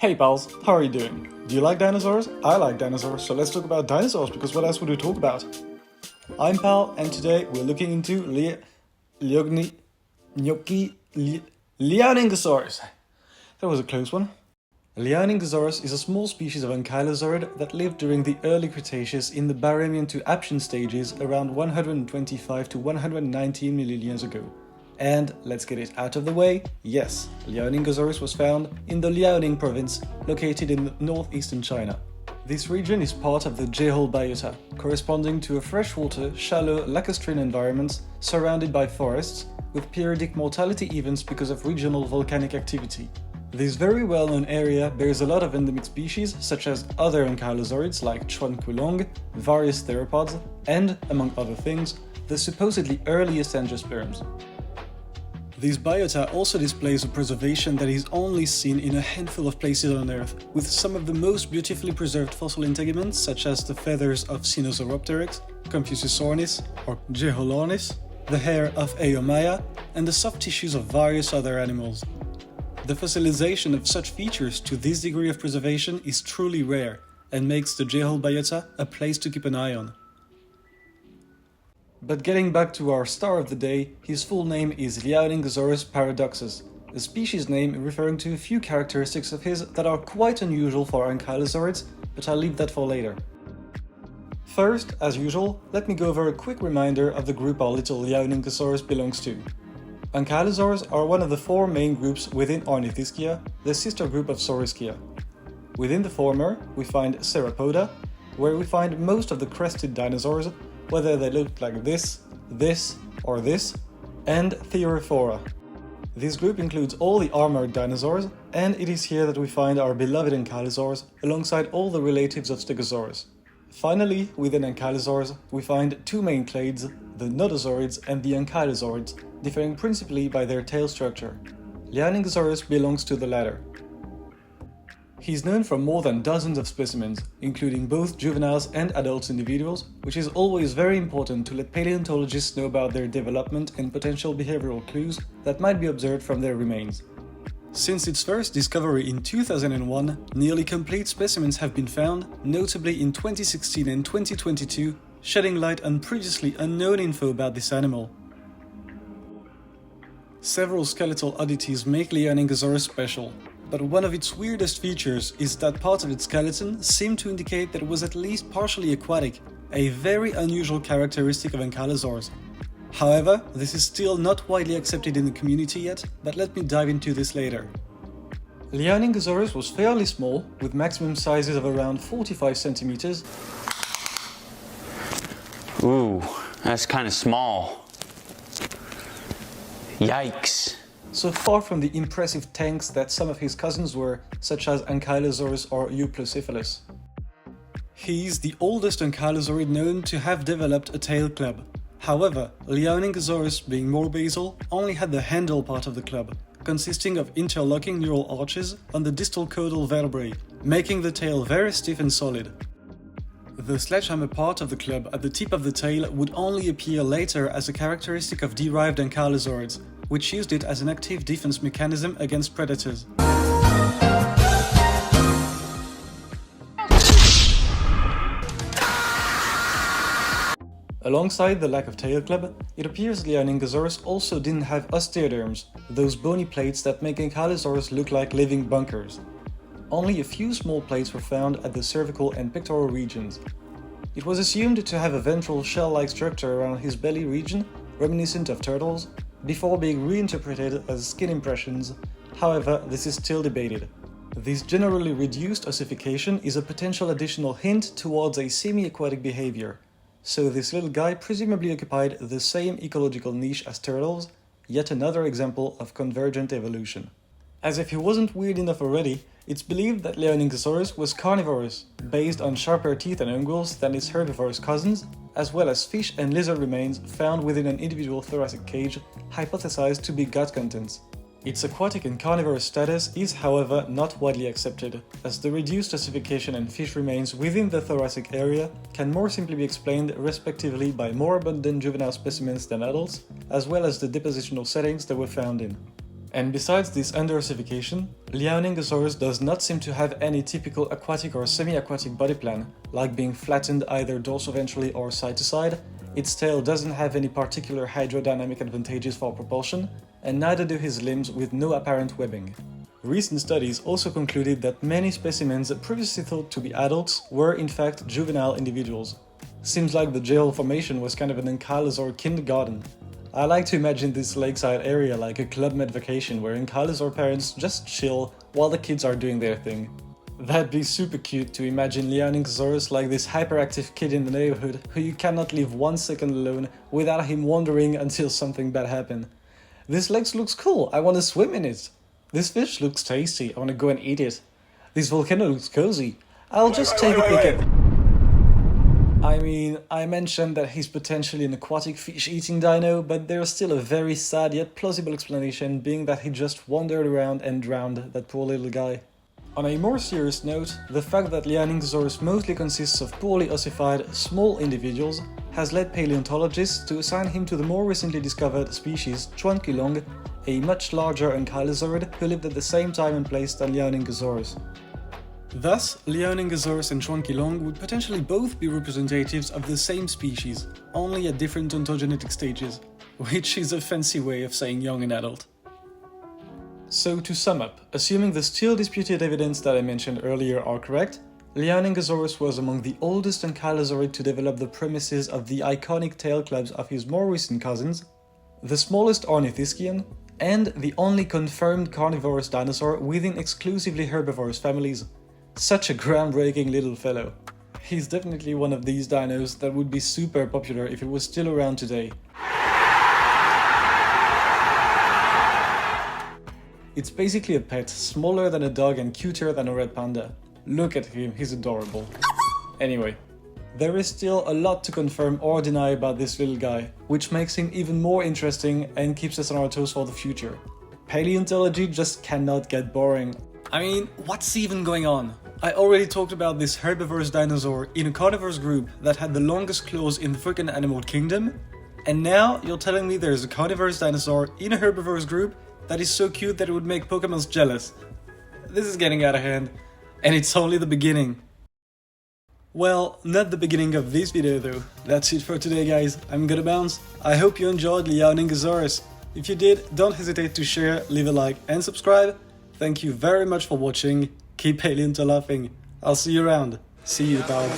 Hey pals, how are you doing? Do you like dinosaurs? I like dinosaurs, so let's talk about dinosaurs, because what else would we talk about? I'm Pal, and today we're looking into Liaoningosaurus. That was a close one. Liaoningosaurus is a small species of ankylosaurid that lived during the early Cretaceous in the Barremian to Aptian stages around 125 to 119 million years ago. And let's get it out of the way, yes, Liaoningosaurus was found in the Liaoning province, located in northeastern China. This region is part of the Zhao biota, corresponding to a freshwater, shallow, lacustrine environment surrounded by forests, with periodic mortality events because of regional volcanic activity. This very well-known area bears a lot of endemic species, such as other ankylosaurids like Chuang, various theropods, and, among other things, the supposedly earliest angiosperms. This biota also displays a preservation that is only seen in a handful of places on Earth, with some of the most beautifully preserved fossil integuments such as the feathers of Sinosauropteryx, Compsognathus or Geholornis, the hair of Eomaya, and the soft tissues of various other animals. The fossilization of such features to this degree of preservation is truly rare, and makes the Zhao biota a place to keep an eye on. But getting back to our star of the day, his full name is Liaoningosaurus paradoxus, a species name referring to a few characteristics of his that are quite unusual for ankylosaurids, but I'll leave that for later. First, as usual, let me go over a quick reminder of the group our little Liaoningosaurus belongs to. Ankylosaurs are one of the four main groups within Ornithischia, the sister group of Saurischia. Within the former, we find Sauropoda, where we find most of the crested dinosaurs, whether they look like this, or this, and Therophora. This group includes all the armored dinosaurs, and it is here that we find our beloved ankylosaurs, alongside all the relatives of Stegosaurus. Finally, within ankylosaurs, we find two main clades, the nodosaurids and the ankylosaurids, differing principally by their tail structure. Liaoningosaurus belongs to the latter. He is known from more than dozens of specimens, including both juveniles and adult individuals, which is always very important to let paleontologists know about their development and potential behavioral clues that might be observed from their remains. Since its first discovery in 2001, nearly complete specimens have been found, notably in 2016 and 2022, shedding light on previously unknown info about this animal. Several skeletal oddities make Liaoningosaurus special, but one of its weirdest features is that parts of its skeleton seem to indicate that it was at least partially aquatic, a very unusual characteristic of ankylosaurs. However, this is still not widely accepted in the community yet, but let me dive into this later. Liaoningosaurus was fairly small, with maximum sizes of around 45 centimeters. Ooh, that's kind of small. Yikes. So far from the impressive tanks that some of his cousins were, such as Ankylosaurus or Euplocephalus. He is the oldest ankylosaurid known to have developed a tail club. However, Liaoningosaurus, being more basal, only had the handle part of the club, consisting of interlocking neural arches on the distal caudal vertebrae, making the tail very stiff and solid. The sledgehammer part of the club at the tip of the tail would only appear later as a characteristic of derived ankylosaurids, which used it as an active defense mechanism against predators. Alongside the lack of tail club, it appears Liaoningosaurus also didn't have osteoderms, those bony plates that make ankylosaurs look like living bunkers. Only a few small plates were found at the cervical and pectoral regions. It was assumed to have a ventral shell-like structure around his belly region, reminiscent of turtles, before being reinterpreted as skin impressions. However, this is still debated. This generally reduced ossification is a potential additional hint towards a semi-aquatic behavior. So this little guy presumably occupied the same ecological niche as turtles, yet another example of convergent evolution. As if he wasn't weird enough already, it's believed that Liaoningosaurus was carnivorous, based on sharper teeth and unguals than its herbivorous cousins, as well as fish and lizard remains found within an individual thoracic cage, hypothesized to be gut contents. Its aquatic and carnivorous status is, however, not widely accepted, as the reduced ossification and fish remains within the thoracic area can more simply be explained respectively by more abundant juvenile specimens than adults, as well as the depositional settings they were found in. And besides this under-ossification, Liaoningosaurus does not seem to have any typical aquatic or semi-aquatic body plan, like being flattened either dorsoventrally or side to side. Its tail doesn't have any particular hydrodynamic advantages for propulsion, and neither do his limbs with no apparent webbing. Recent studies also concluded that many specimens previously thought to be adults were in fact juvenile individuals. Seems like the jail formation was kind of an Ankylosaur kindergarten. I like to imagine this lakeside area like a Club Med vacation where Ankylosaur parents just chill while the kids are doing their thing. That'd be super cute to imagine Liaoningosaurus like this hyperactive kid in the neighborhood who you cannot leave 1 second alone without him wandering until something bad happens. This lake looks cool, I want to swim in it. This fish looks tasty, I want to go and eat it. This volcano looks cozy, I'll just take a peek at... I mean, I mentioned that he's potentially an aquatic fish-eating dino, but there's still a very sad yet plausible explanation, being that he just wandered around and drowned, that poor little guy. On a more serious note, the fact that Liaoningosaurus mostly consists of poorly ossified, small individuals has led paleontologists to assign him to the more recently discovered species Chuang, a much larger ankylosaurid who lived at the same time and place than Liaoningosaurus. Thus, Liaoningosaurus and Chuang would potentially both be representatives of the same species, only at different ontogenetic stages, which is a fancy way of saying young and adult. So to sum up, assuming the still disputed evidence that I mentioned earlier are correct, Liaoningosaurus was among the oldest ankylosaurid to develop the premises of the iconic tail clubs of his more recent cousins, the smallest ornithischian, and the only confirmed carnivorous dinosaur within exclusively herbivorous families. Such a groundbreaking little fellow. He's definitely one of these dinos that would be super popular if it was still around today. It's basically a pet, smaller than a dog and cuter than a red panda. Look at him, he's adorable. Anyway, there is still a lot to confirm or deny about this little guy, which makes him even more interesting and keeps us on our toes for the future. Paleontology just cannot get boring. I mean, what's even going on? I already talked about this herbivorous dinosaur in a carnivorous group that had the longest claws in the freaking animal kingdom, and now you're telling me there's a carnivorous dinosaur in a herbivorous group that is so cute that it would make Pokemons jealous. This is getting out of hand, and it's only the beginning. Well, not the beginning of this video though. That's it for today guys, I'm gonna bounce. I hope you enjoyed Liaoningosaurus. If you did, don't hesitate to share, leave a like and subscribe. Thank you very much for watching, keep paleonto laughing, I'll see you around, see you pal.